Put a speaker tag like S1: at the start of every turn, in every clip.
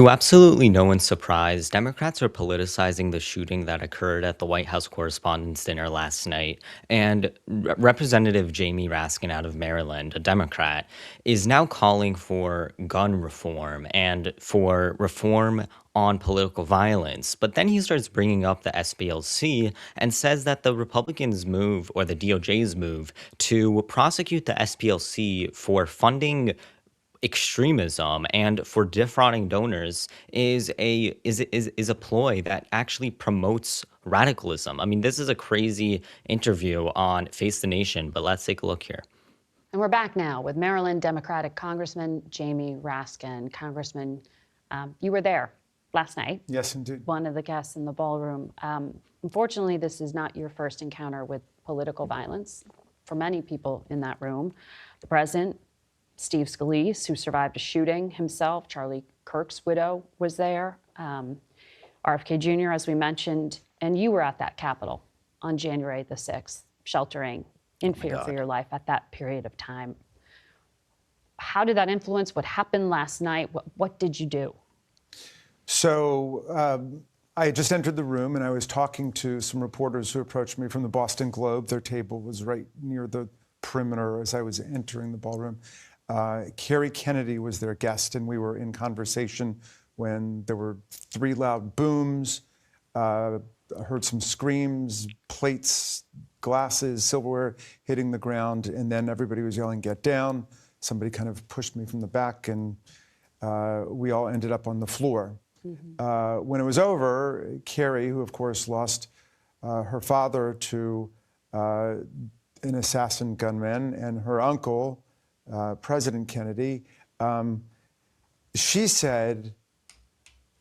S1: To absolutely no one's surprise, Democrats are politicizing the shooting that occurred at the White House Correspondents Dinner last night. And Representative Jamie Raskin out of Maryland, a Democrat, is now calling for gun reform and for reform on political violence. But then he starts bringing up the SPLC and says that the Republicans' move, or the DOJ's move, to prosecute the SPLC for funding extremism and for defrauding donors is a ploy that actually promotes radicalism. I mean, this is a crazy interview on Face the Nation, but let's take a look here.
S2: And we're back now with Maryland Democratic Congressman Jamie Raskin. Congressman, you were there last night.
S3: Yes, indeed.
S2: One of the guests in the ballroom. Unfortunately, this is not your first encounter with political violence. For many people in that room, the president, Steve Scalise, who survived a shooting himself, Charlie Kirk's widow was there, RFK Jr., as we mentioned, and you were at that Capitol on January the 6th, sheltering in fear for your life at that period of time. How did that influence what happened last night? What did you do?
S3: So I had just entered the room and I was talking to some reporters who approached me from the Boston Globe. Their table was right near the perimeter as I was entering the ballroom. Kerry Kennedy was their guest, and we were in conversation when there were three loud booms. I heard some screams, plates, glasses, silverware hitting the ground, and then everybody was yelling, "Get down." Somebody kind of pushed me from the back, and we all ended up on the floor. Mm-hmm. When it was over, Kerry, who of course lost her father to an assassin gunman, and her uncle, President Kennedy, she said,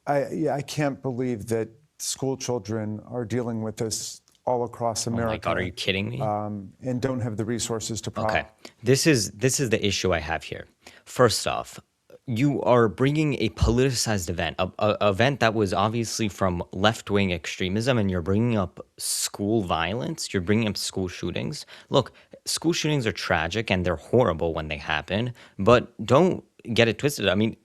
S3: I can't believe that school children are dealing with this all across America.
S1: Oh my God, are you kidding me?
S3: And don't have the resources to
S1: Okay, this is the issue I have here. First off, you are bringing a politicized event, a event that was obviously from left-wing extremism, and you're bringing up school violence. You're bringing up school shootings. Look, school shootings are tragic and they're horrible when they happen, but don't get it twisted. I mean,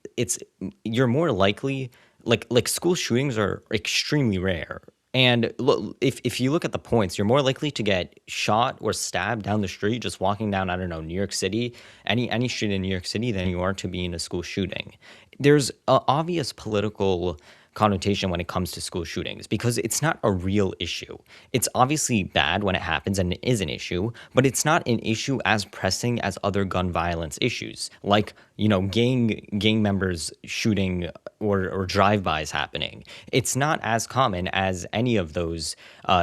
S1: you're more likely, like school shootings are extremely rare. And look, if you look at the points, you're more likely to get shot or stabbed down the street just walking down, I don't know, New York City, any street in New York City than you are to be in a school shooting. There's an obvious political connotation when it comes to school shootings because it's not a real issue. It's obviously bad when it happens and it is an issue, but it's not an issue as pressing as other gun violence issues, like, you know, gang members shooting or drive-bys happening. It's not as common as any of those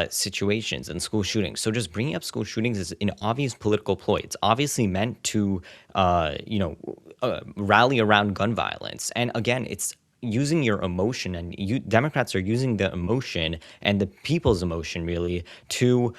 S1: situations in school shootings. So just bringing up school shootings is an obvious political ploy. It's obviously meant to, rally around gun violence. And again, it's using your emotion, and Democrats are using the emotion and the people's emotion really to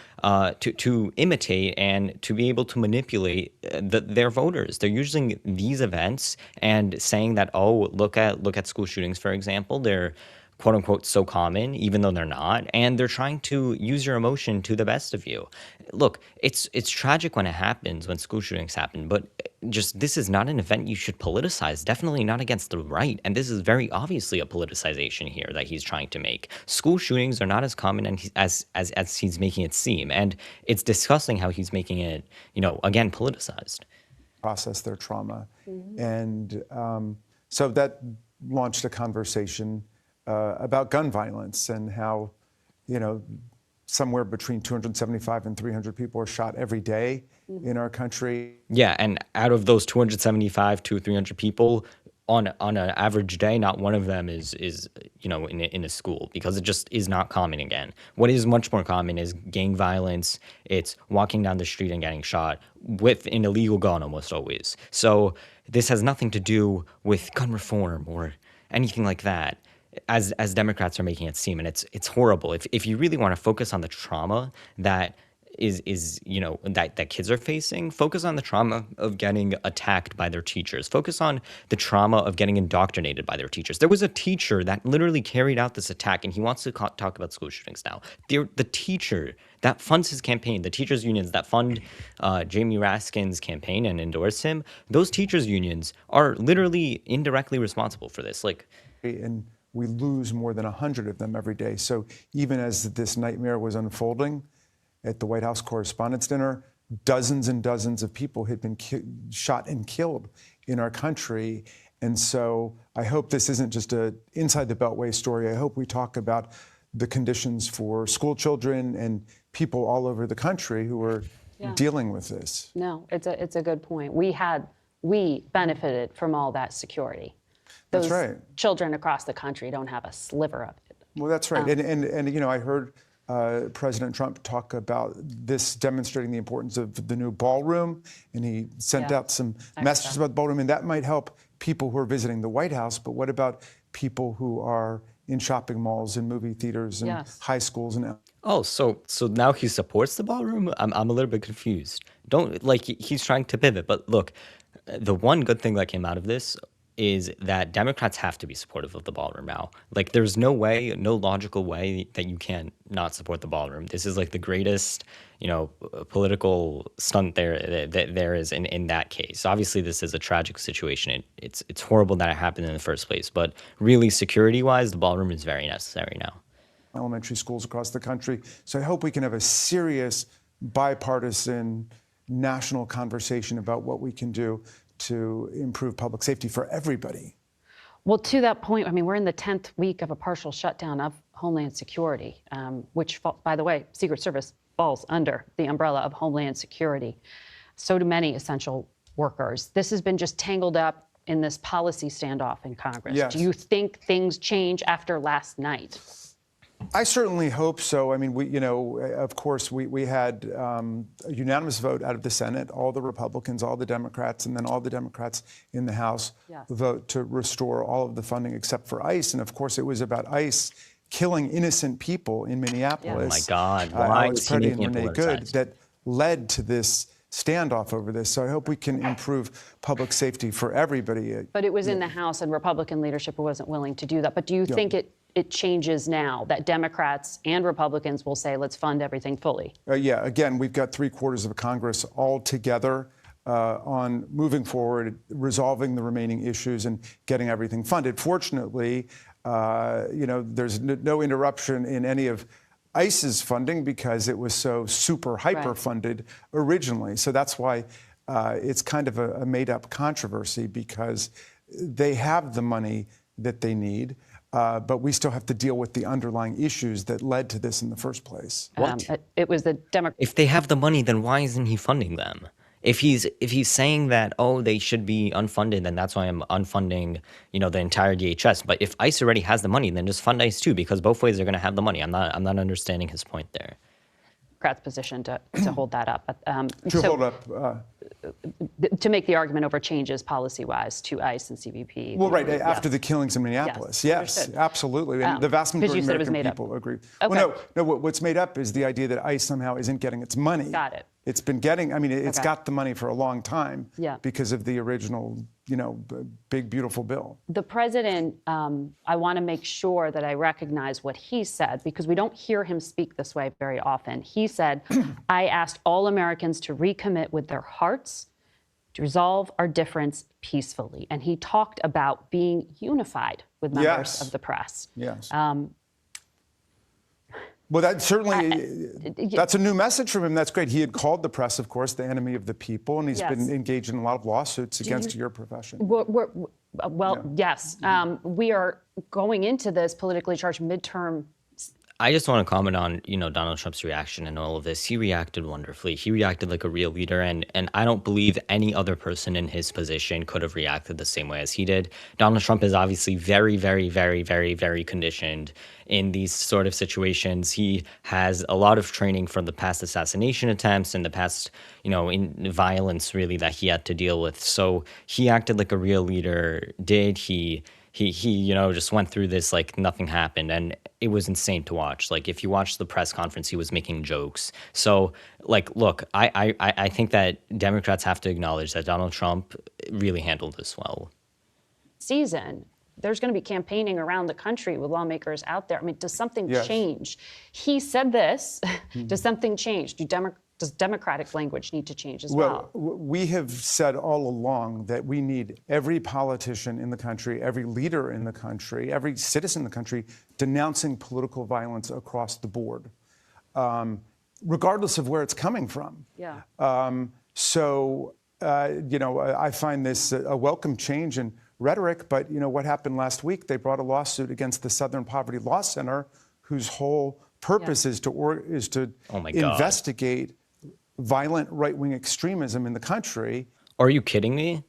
S1: imitate and to be able to manipulate their voters. They're using these events and saying that, oh, look at school shootings, for example. They're quote unquote so common, even though they're not, and they're trying to use your emotion to the best of you. Look, it's tragic when it happens, when school shootings happen, but just this is not an event you should politicize, definitely not against the right, and this is very obviously a politicization here that he's trying to make. School shootings are not as common as he's making it seem, and it's disgusting how he's making it, again, politicized.
S3: Process their trauma. Mm-hmm. And so that launched a conversation about gun violence and how, somewhere between 275 and 300 people are shot every day in our country.
S1: Yeah, and out of those 275 to 300 people, on an average day, not one of them is in a school, because it just is not common again. What is much more common is gang violence. It's walking down the street and getting shot with an illegal gun almost always. So this has nothing to do with gun reform or anything like that, as Democrats are making it seem, and it's horrible. If you really want to focus on the trauma that is that kids are facing. Focus on the trauma of getting attacked by their teachers. Focus on the trauma of getting indoctrinated by their teachers. There was a teacher that literally carried out this attack, and he wants to talk about school shootings now. The teacher that funds his campaign, the teachers unions that fund Jamie Raskin's campaign and endorse him, those teachers unions are literally indirectly responsible for this.
S3: And we lose more than 100 of them every day. So even as this nightmare was unfolding at the White House Correspondents Dinner, dozens and dozens of people had been shot and killed in our country. And so I hope this isn't just a inside the Beltway story. I hope we talk about the conditions for school children and people all over the country who are dealing with this.
S2: No, it's a good point. We benefited from all that security. Those
S3: That's right.
S2: children across the country don't have a sliver of it.
S3: Well, that's right. And I heard President Trump talk about this demonstrating the importance of the new ballroom, and he sent out some messages about the ballroom, and that might help people who are visiting the White House. But what about people who are in shopping malls and movie theaters and high schools and
S1: so now he supports the ballroom? I'm a little bit confused. He's trying to pivot, but look, the one good thing that came out of this is that Democrats have to be supportive of the ballroom now. There's no logical way that you can not support the ballroom. This is the greatest, political stunt there is in that case. Obviously, this is a tragic situation. It's horrible that it happened in the first place, but really, security-wise, the ballroom is very necessary now.
S3: Elementary schools across the country. So I hope we can have a serious, bipartisan, national conversation about what we can do to improve public safety for everybody.
S2: Well, to that point, we're in the 10th week of a partial shutdown of Homeland Security, which, by the way, Secret Service falls under the umbrella of Homeland Security. So do many essential workers. This has been just tangled up in this policy standoff in Congress.
S3: Yes.
S2: Do you think things change after last night?
S3: I certainly hope so. Of course, we had a unanimous vote out of the Senate, all the Republicans, all the Democrats, and then all the Democrats in the House vote to restore all of the funding except for ICE. And of course, it was about ICE killing innocent people in Minneapolis.
S1: Oh my God! Why
S3: Alex
S1: is he
S3: Purdy
S1: making
S3: and
S1: it
S3: Renee Good
S1: politicized?
S3: that led to this standoff over this. So I hope we can improve public safety for everybody.
S2: But it was in the House, and Republican leadership wasn't willing to do that. But do you think it changes now that Democrats and Republicans will say, let's fund everything fully?
S3: Again, we've got 3/4 of Congress all together on moving forward, resolving the remaining issues and getting everything funded. Fortunately, there's no interruption in any of ICE's funding because it was so super hyper funded originally. So that's why it's kind of a made up controversy because they have the money that they need. But we still have to deal with the underlying issues that led to this in the first place.
S2: It was the Democrats.
S1: If they have the money, then why isn't he funding them? If he's saying that, they should be unfunded, then that's why I'm unfunding, the entire DHS. But if ICE already has the money, then just fund ICE too, because both ways are going to have the money. I'm not understanding his point there.
S2: Democrats' position to hold that up.
S3: Hold up.
S2: To make the argument over changes policy-wise to ICE and CBP.
S3: Well, right, after the killings in Minneapolis. Yes, absolutely. And the vast majority of American people agree.
S2: Okay.
S3: Well, no, what's made up is the idea that ICE somehow isn't getting its money.
S2: Got it.
S3: It's been getting, it's got the money for a long time because of the original, big, beautiful bill.
S2: The president, I want to make sure that I recognize what he said, because we don't hear him speak this way very often. He said, I asked all Americans to recommit with their hearts to resolve our difference peacefully. And he talked about being unified with members of the press.
S3: Yes. Well, that certainly, that's a new message from him. That's great. He had called the press, of course, the enemy of the people, and he's been engaged in a lot of lawsuits against your profession.
S2: Yes. We are going into this politically charged midterm.
S1: I just want to comment on, Donald Trump's reaction and all of this. He reacted wonderfully. He reacted like a real leader, and I don't believe any other person in his position could have reacted the same way as he did. Donald Trump is obviously very, very, very, very, very conditioned in these sort of situations. He has a lot of training from the past assassination attempts and the past, in violence really that he had to deal with. So he acted like a real leader did. He He just went through this like nothing happened, and it was insane to watch. Like if you watch the press conference, he was making jokes. So like, look, I think that Democrats have to acknowledge that Donald Trump really handled this well.
S2: Season, there's going to be campaigning around the country with lawmakers out there. I mean, does something
S3: Yes.
S2: change? He said this. Does something change? Does Democratic language need to change as well?
S3: We have said all along that we need every politician in the country, every leader in the country, every citizen in the country denouncing political violence across the board, regardless of where it's coming from.
S2: Yeah.
S3: I find this a welcome change in rhetoric, but what happened last week? They brought a lawsuit against the Southern Poverty Law Center, whose whole purpose is to
S1: Oh my God.
S3: investigate violent right-wing extremism in the country.
S1: Are you kidding me?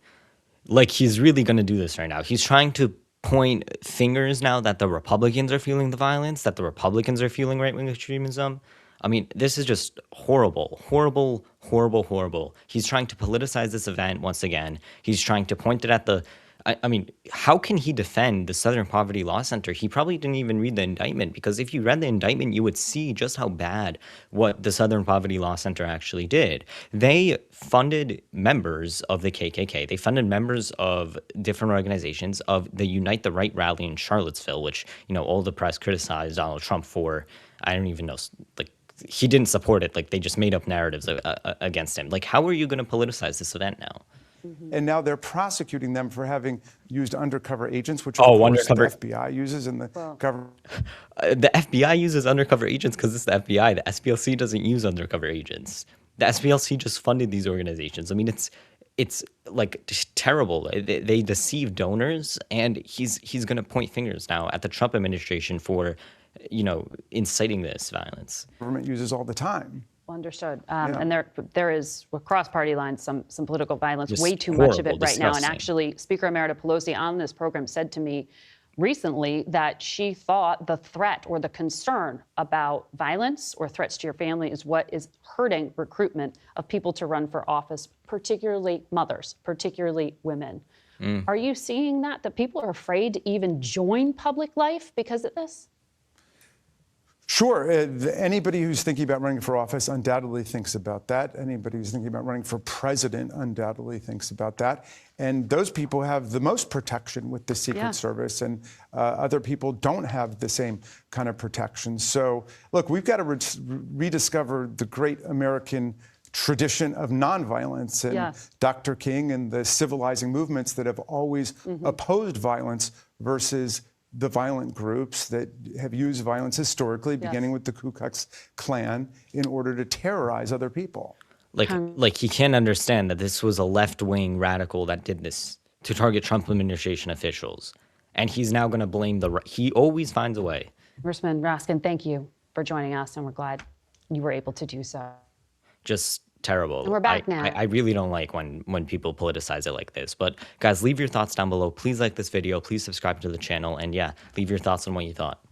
S1: Like, he's really going to do this right now. He's trying to point fingers now that the Republicans are feeling the violence, that the Republicans are feeling right-wing extremism. I mean, this is just horrible, horrible, horrible, horrible. He's trying to politicize this event once again. He's trying to point it at the... I mean, how can he defend the Southern Poverty Law Center? He probably didn't even read the indictment, because if you read the indictment, you would see just how bad what the Southern Poverty Law Center actually did. They funded members of the KKK. They funded members of different organizations, of the Unite the Right rally in Charlottesville, which, all the press criticized Donald Trump for. I don't even know, like, he didn't support it. Like, they just made up narratives against him. Like, how are you going to politicize this event now?
S3: And now they're prosecuting them for having used undercover agents, which
S1: undercover.
S3: the FBI uses and the government.
S1: The FBI uses undercover agents because it's the FBI. The SPLC doesn't use undercover agents. The SPLC just funded these organizations. I mean, it's like terrible. They deceive donors, and he's going to point fingers now at the Trump administration for, inciting this violence.
S3: Government uses all the time.
S2: Understood. And there is, across party lines, some political violence,
S1: Just
S2: way too much of it
S1: horrible,
S2: right now. And
S1: disgusting.
S2: actually, Speaker Emerita Pelosi on this program said to me recently that she thought the threat or the concern about violence or threats to your family is what is hurting recruitment of people to run for office, particularly mothers, particularly women. Are you seeing that people are afraid to even join public life because of this?
S3: Sure. Anybody who's thinking about running for office undoubtedly thinks about that. Anybody who's thinking about running for president undoubtedly thinks about that. And those people have the most protection with the Secret Service, and other people don't have the same kind of protection. So, look, we've got to rediscover the great American tradition of nonviolence, and Dr. King and the civilizing movements that have always opposed violence versus the violent groups that have used violence historically, beginning with the Ku Klux Klan, in order to terrorize other people.
S1: Like he can't understand that this was a left-wing radical that did this to target Trump administration officials. And he's now going to blame he always finds a way.
S2: Congressman Raskin, thank you for joining us, and we're glad you were able to do so.
S1: Just terrible.
S2: And we're back now.
S1: I really don't like when people politicize it like this. But guys, leave your thoughts down below. Please like this video. Please subscribe to the channel. And yeah, leave your thoughts on what you thought.